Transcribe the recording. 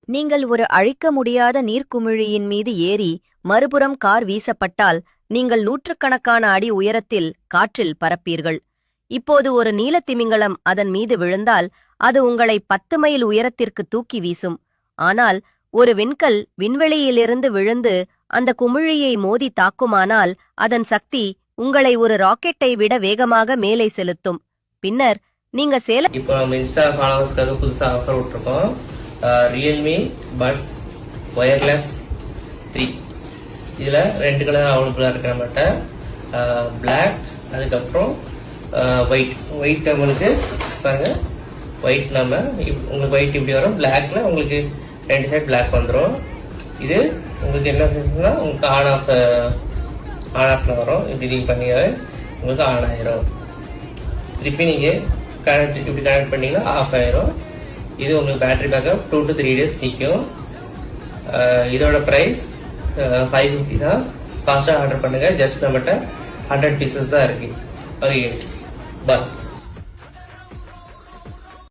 நீங்கள் ஒரு அழிக்க முடியாத நீர்க்குமிழியின் மீது ஏறி மறுபுறம் கார் வீசப்பட்டால் நீங்கள் நூற்றுக்கணக்கான அடி உயரத்தில் காற்றில் பறப்பீர்கள். இப்போது ஒரு நீலத்திமிங்கலம் அதன் மீது விழுந்தால் அது உங்களை 10 மைல் உயரத்திற்கு தூக்கி வீசும். ஆனால் ஒரு விண்கல் விண்வெளியிலிருந்து விழுந்து அந்த குமிழியை மோதி தாக்குமானால் அதன் சக்தி உங்களை ஒரு ராக்கெட்டை விட வேகமாக மேலே செலுத்தும். பின்னர் நீங்க இப்போ நம்ம இன்ஸ்டா ஃபாலோவர்ஸ்க்காக புதுசா ஆஃபர் விட்டுருக்கோம். ரியல்மி பட்ஸ் ஒயர்லெஸ் 3 இதுல 2 கலர் அவைலபிளா இருக்கிற நம்மகிட்ட. பிளாக், அதுக்கப்புறம் ஒயிட் நம்மளுக்கு பாருங்க. ஒயிட் நம்ம உங்களுக்கு ஒயிட் இப்படி வரும். பிளாக்ல உங்களுக்கு 2 சைட் பிளாக் வந்துடும். இது உங்களுக்கு என்ன உங்களுக்கு ஆன் ஆஃப்ல வரும். இப்படி நீங்க பண்ணீங்க உங்களுக்கு ஆன் ஆயிரும். திருப்பி நீங்க இப்படி கனெக்ட் பண்ணீங்கன்னா ஆஃப் ஆயிரும். இது உங்களுக்கு பேட்டரி பேக்கப் 2 to 3 days நிற்கும். இதோட பிரைஸ் 550 தான். ஃபாஸ்டா ஆர்டர் பண்ணுங்க. ஜஸ்ட் நம்மகிட்ட 100 pieces தான் இருக்கு. ஓகே, பாய்.